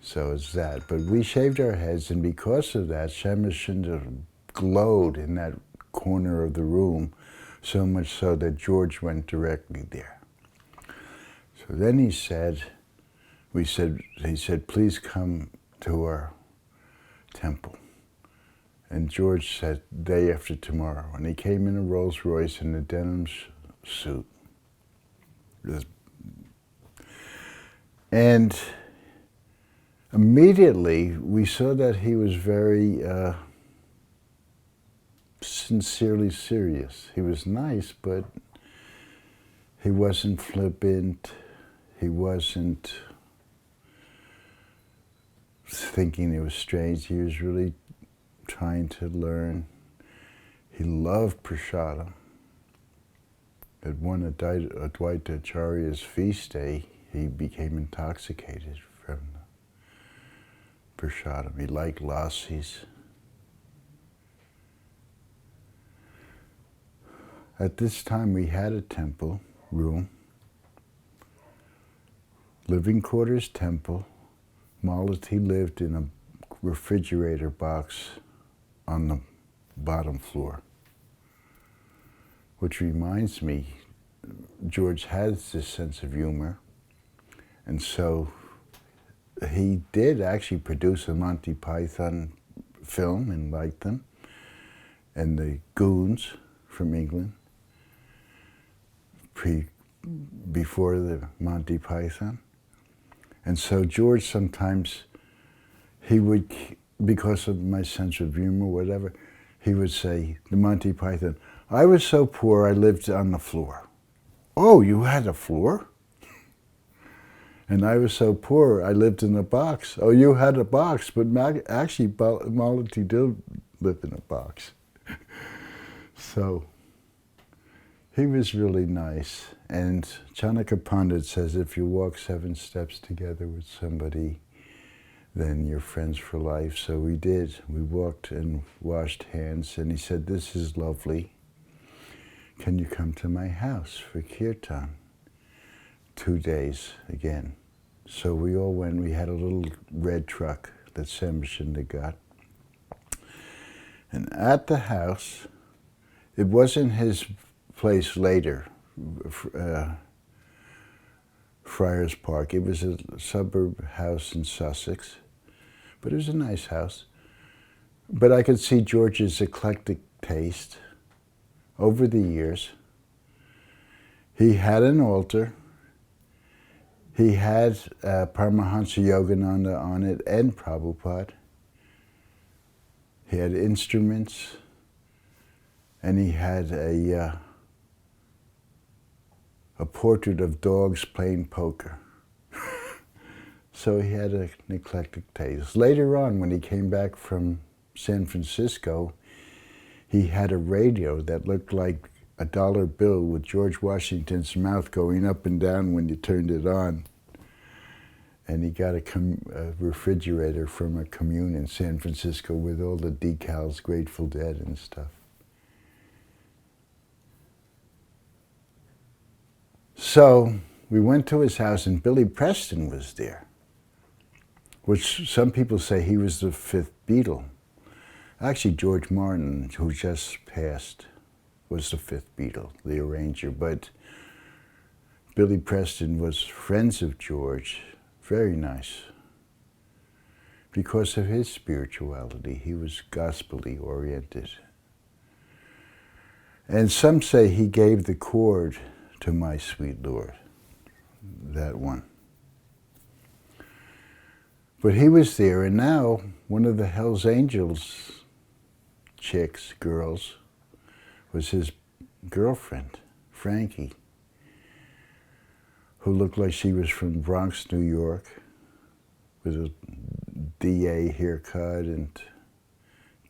So it's that. But we shaved our heads, and because of that, Shamashunda glowed in that corner of the room, so much so that George went directly there. So then he said, please come to our temple. And George said, day after tomorrow. And he came in a Rolls Royce in a denim suit. And immediately we saw that he was very sincerely serious. He was nice, but he wasn't flippant. He wasn't thinking it was strange. He was really trying to learn. He loved prasadam. At one of Advaita Acharya's feast day, he became intoxicated from the prasadam. He liked lassis. At this time, we had a temple room, living quarters temple. Malati lived in a refrigerator box on the bottom floor. Which reminds me, George has this sense of humor, and so he did actually produce a Monty Python film and liked them, and the Goons from England, before the Monty Python. And so George sometimes, he would, because of my sense of humor, whatever, he would say, the Monty Python, I was so poor I lived on the floor. Oh, you had a floor? And I was so poor I lived in a box. Oh, you had a box, but actually Malati did live in a box. So he was really nice. And Chanakya Pandit says if you walk 7 steps together with somebody, then you're friends for life. So we did. We walked and washed hands, and he said, this is lovely. Can you come to my house for kirtan? 2 days again. So we all went. We had a little red truck that Sambashinda got. And at the house, it wasn't his place later, Friars Park. It was a suburb house in Sussex, but it was a nice house. But I could see George's eclectic taste over the years. He had an altar. He had Paramahansa Yogananda on it and Prabhupada. He had instruments, and he had a portrait of dogs playing poker. So he had an eclectic taste. Later on, when he came back from San Francisco, he had a radio that looked like a dollar bill with George Washington's mouth going up and down when you turned it on. And he got a refrigerator from a commune in San Francisco with all the decals, Grateful Dead and stuff. So we went to his house, and Billy Preston was there, which some people say he was the 5th Beatle. Actually, George Martin, who just passed, was the 5th Beatle, the arranger. But Billy Preston was friends of George, very nice. Because of his spirituality, he was gospel-y oriented. And some say he gave the chord to My Sweet Lord, that one. But he was there, and now one of the Hells Angels girls, was his girlfriend, Frankie, who looked like she was from Bronx, New York, with a DA haircut and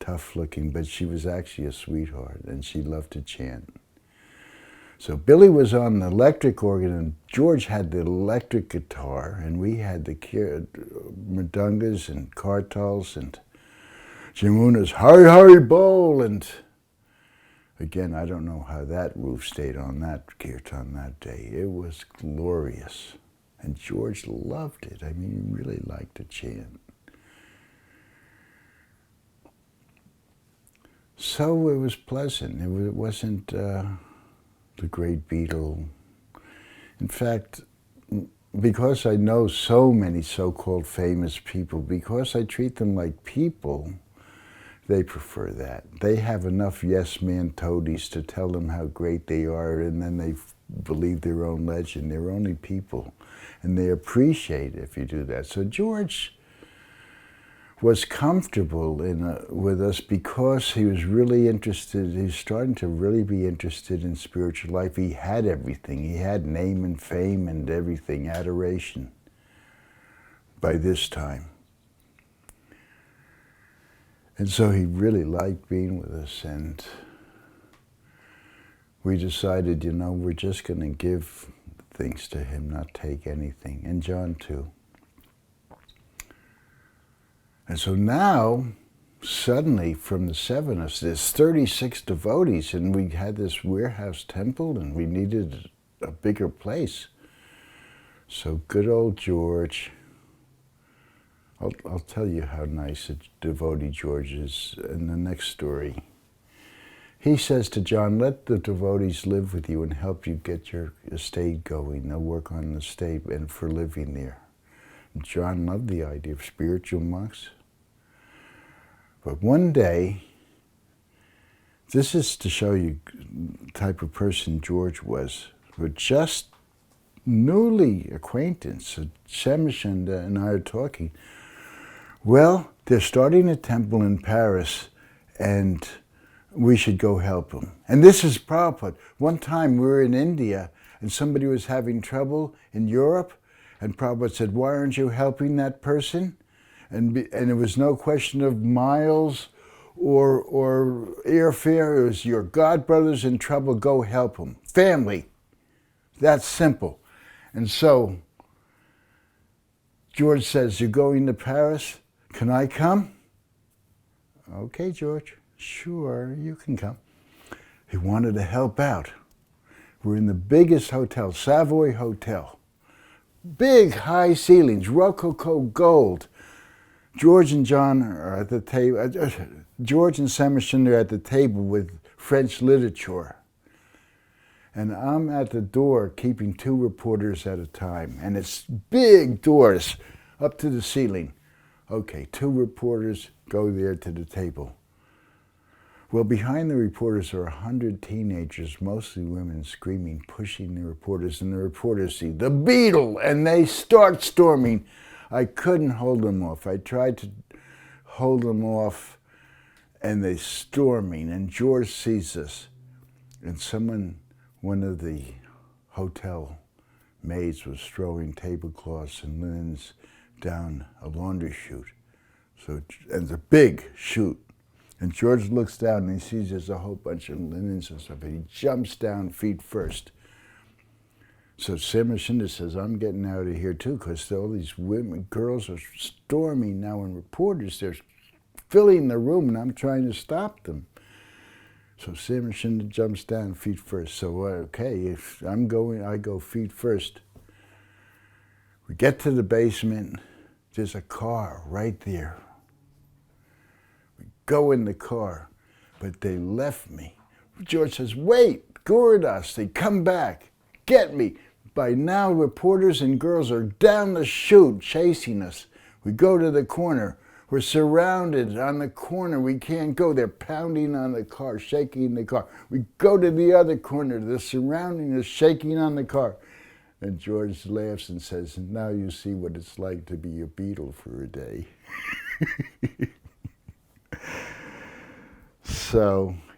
tough looking, but she was actually a sweetheart, and she loved to chant. So Billy was on the electric organ, and George had the electric guitar, and we had the mridungas and kartals and Jamuna's Hari Hari Bol, and again, I don't know how that roof stayed on that kirtan that day. It was glorious, and George loved it. I mean, he really liked to chant. So it was pleasant. It wasn't the great Beatle. In fact, because I know so many so-called famous people, because I treat them like people, they prefer that. They have enough yes-man toadies to tell them how great they are, and then they believe their own legend. They're only people, and they appreciate if you do that. So George was comfortable with us because he was really interested. He was starting to really be interested in spiritual life. He had everything. He had name and fame and everything, adoration by this time. And so he really liked being with us, and we decided, you know, we're just going to give things to him, not take anything. And John too. And so now, suddenly, from the 7 of us, there's 36 devotees, and we had this warehouse temple, and we needed a bigger place. So good old George, I'll tell you how nice a devotee George is in the next story. He says to John, let the devotees live with you and help you get your estate going. They'll work on the estate and for living there. John loved the idea of spiritual monks. But one day, this is to show you the type of person George was. We're just newly acquainted. So Semachanda and I are talking. Well, they're starting a temple in Paris, and we should go help them. And this is Prabhupada. One time we were in India, and somebody was having trouble in Europe, and Prabhupada said, why aren't you helping that person? And it was no question of miles or airfare. It was your godbrother's in trouble, go help him. Family. That's simple. And so George says, you're going to Paris? Can I come? Okay, George. Sure, you can come. He wanted to help out. We're in the biggest hotel, Savoy Hotel. Big high ceilings, Rococo gold. George and John are at the table. George and Semachanda are at the table with French literature. And I'm at the door keeping 2 reporters at a time. And it's big doors up to the ceiling. Okay, 2 reporters go there to the table. Well, behind the reporters are 100 teenagers, mostly women, screaming, pushing the reporters. And the reporters see the Beatle, and they start storming. I couldn't hold them off. I tried to hold them off, and they storming. And George sees us. And one of the hotel maids was throwing tablecloths and linens down a laundry chute. So, and it's a big chute. And George looks down and he sees there's a whole bunch of linens and stuff, and he jumps down feet first. So Semachanda says, I'm getting out of here too, because all these women, girls are storming now, and reporters, they're filling the room, and I'm trying to stop them. So Semachanda jumps down feet first. So, okay, if I'm going, I go feet first. We get to the basement, there's a car right there. We go in the car, but they left me. George says, wait, Gauridas, they come back, get me. By now, reporters and girls are down the chute chasing us. We go to the corner. We're surrounded on the corner. We can't go. They're pounding on the car, shaking the car. We go to the other corner. They're surrounding us, shaking on the car. And George laughs and says, now you see what it's like to be a Beatle for a day. So